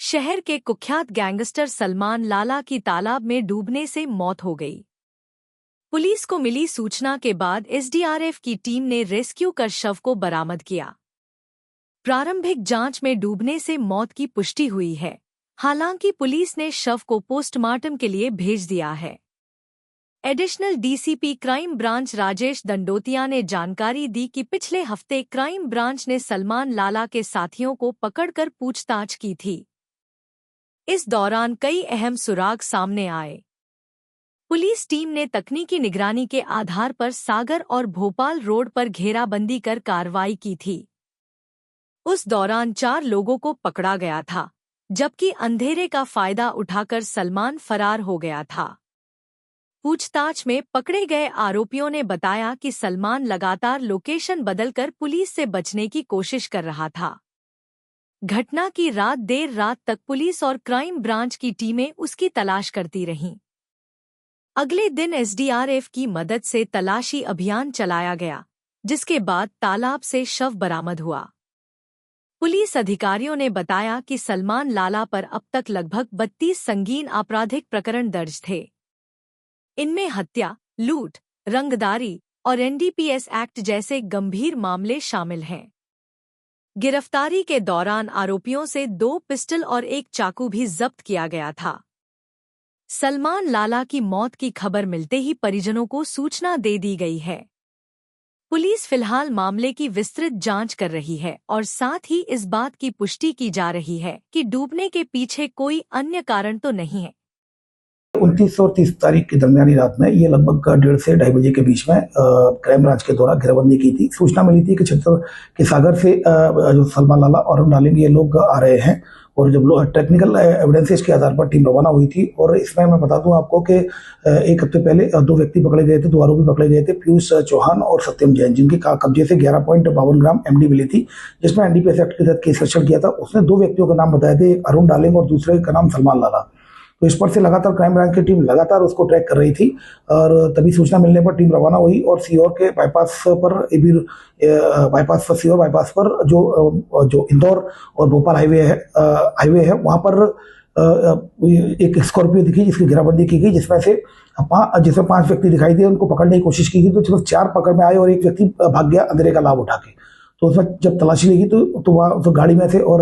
शहर के कुख्यात गैंगस्टर सलमान लाला की तालाब में डूबने से मौत हो गई। पुलिस को मिली सूचना के बाद एसडीआरएफ की टीम ने रेस्क्यू कर शव को बरामद किया। प्रारंभिक जांच में डूबने से मौत की पुष्टि हुई है। हालांकि पुलिस ने शव को पोस्टमार्टम के लिए भेज दिया है। Additional DCP crime branch Rajesh Dandotiya ने जानकारी दी कि पिछले हफ्ते क्राइम ब्रांच ने सलमान लाला के साथियों को पकड़कर पूछताछ की थी। इस दौरान कई अहम सुराग सामने आए। पुलिस टीम ने तकनीकी निगरानी के आधार पर सागर और भोपाल रोड पर घेराबंदी कर कार्रवाई की थी। उस दौरान 4 लोगों को पकड़ा गया था, जबकि अंधेरे का फायदा उठाकर सलमान फरार हो गया था। पूछताछ में पकड़े गए आरोपियों ने बताया कि सलमान लगातार लोकेशन बदलकर पुलिस से बचने की कोशिश कर रहा था। घटना की रात देर रात तक पुलिस और क्राइम ब्रांच की टीमें उसकी तलाश करती रहीं। अगले दिन एसडीआरएफ की मदद से तलाशी अभियान चलाया गया, जिसके बाद तालाब से शव बरामद हुआ। पुलिस अधिकारियों ने बताया कि सलमान लाला पर अब तक लगभग 32 संगीन आपराधिक प्रकरण दर्ज थे। इनमें हत्या, लूट, रंगदारी और एनडीपीएस एक्ट जैसे गंभीर मामले शामिल हैं। गिरफ्तारी के दौरान आरोपियों से 2 पिस्टल और 1 चाकू भी जब्त किया गया था। सलमान लाला की मौत की खबर मिलते ही परिजनों को सूचना दे दी गई है। पुलिस फिलहाल मामले की विस्तृत जांच कर रही है और साथ ही इस बात की पुष्टि की जा रही है कि डूबने के पीछे कोई अन्य कारण तो नहीं है। 29 और 30 तारीख की दरमियानी रात में ये लगभग 1:30 से 2:30 बजे के बीच में क्राइम ब्रांच के द्वारा घेराबंदी की थी। सूचना मिली थी कि छत्तीसगढ़ के सागर से जो सलमान लाला और अरुण डालिंग ये लोग आ रहे हैं, और जब टेक्निकल एविडेंसेस के आधार पर टीम रवाना हुई थी। और इसमें मैं बता दूं आपको कि 1 हफ्ते पहले 2 व्यक्ति पकड़े गए थे, 2 आरोपी पकड़े गए थे, पीयूष चौहान और सत्यम जैन, जिनके कब्जे से 11.52 ग्राम एमडी मिली थी, जिसमें एनडीपीएस एक्ट के तहत केस रजिस्टर किया था। उसने 2 व्यक्तियों का नाम बताए थे, एक अरुण डालिंग और दूसरे का नाम सलमान लाला। तो इस पर से लगातार क्राइम ब्रांच की टीम लगातार उसको ट्रैक कर रही थी, और तभी सूचना मिलने पर टीम रवाना हुई और सीहोर के बाईपास पर सीहोर बाईपास पर जो इंदौर और भोपाल हाईवे है वहाँ पर एक स्कॉर्पियो दिखी, जिसकी घेराबंदी की गई, जिसमें 5 व्यक्ति दिखाई दिए। उनको पकड़ने की कोशिश की गई तो सिर्फ 4 पकड़ में आए और 1 व्यक्ति भाग गया अंधेरे का लाभ उठा के। तो उसमें जब तलाशी लगी तो वहाँ उस गाड़ी में से और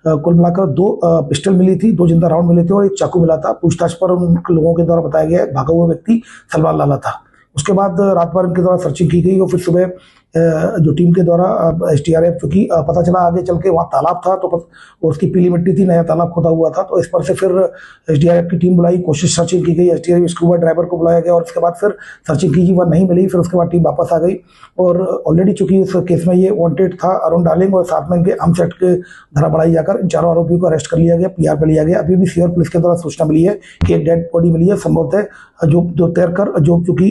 कुल मिलाकर 2 पिस्टल मिली थी, 2 जिंदा राउंड मिले थे और 1 चाकू मिला था। पूछताछ पर उन लोगों के द्वारा बताया गया भागा हुआ व्यक्ति सलमान लाला था। उसके बाद रात भर इनके द्वारा सर्चिंग की गई और फिर सुबह जो टीम के द्वारा एसडीआरएफ, चूंकि पता चला आगे चल के वहाँ तालाब था तो उसकी पीली मिट्टी थी, नया तालाब खोदा हुआ था, तो इस पर से फिर एसडीआरएफ की टीम बुलाई, कोशिश सर्चिंग की गई, एसडीआरएफ स्कूबा ड्राइवर को बुलाया गया और उसके बाद फिर सर्चिंग की, वह नहीं मिली। फिर उसके बाद टीम वापस आ गई और ऑलरेडी चूंकि इस केस में ये वांटेड था अरुण डालिंग और साथ में इनके आर्म्स एक्ट के धारा बढ़ाई जाकर इन 4 आरोपियों को अरेस्ट कर लिया गया, पीआर पर लिया गया। अभी भी सीहोर पुलिस के द्वारा सूचना मिली है कि एक डेड बॉडी मिली है, संभवतः जो तैरकर जो चूंकि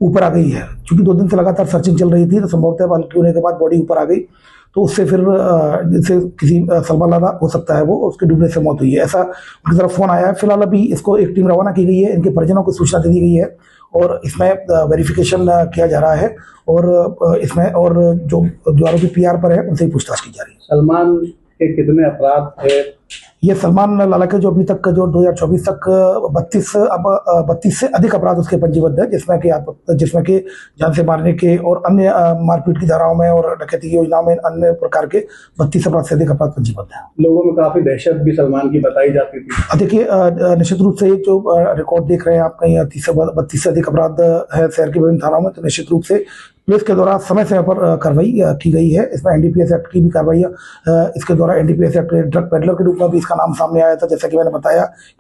ऊपर आ गई है। चूंकि 2 दिन से लगातार सर्चिंग चल रही थी तो संभवतः बल्कि होने के बाद बॉडी ऊपर आ गई, तो उससे फिर जिससे किसी सलमान लाला हो सकता है वो उसके डूबने से मौत हुई है, ऐसा उनकी तरफ फोन आया है। फिलहाल अभी इसको एक टीम रवाना की गई है, इनके परिजनों को सूचना दे दी गई है और इसमें वेरिफिकेशन किया जा रहा है और इसमें और जो आरोपी पीआर पर है उनसे पूछताछ की जा रही है। सलमान के कितने अपराध थे? ये सलमान लाला के जो अभी तक जो 2024 तक 32 से अधिक अपराध उसके पंजीबद्ध है, जिसमें कि जान से मारने के और अन्य मारपीट की धाराओं में और डकैती की योजनाओं में अन्य प्रकार के 32 अपराध से अधिक अपराध पंजीबद्ध है। लोगों में काफी दहशत भी सलमान की बताई जाती थी। देखिए, निश्चित रूप से जो रिकॉर्ड देख रहे हैं आप, कहीं 32 से अधिक अपराध है शहर की विभिन्न थानाओं में, तो निश्चित रूप से पुलिस के द्वारा समय समय पर कार्रवाई की गई है। इसमें एनडीपीएस एक्ट की भी कार्रवाई, इसके द्वारा एनडीपीएस एक्ट ड्रग पेडलर के रूप में भी इसका नाम सामने आया था, जैसा कि मैंने बताया।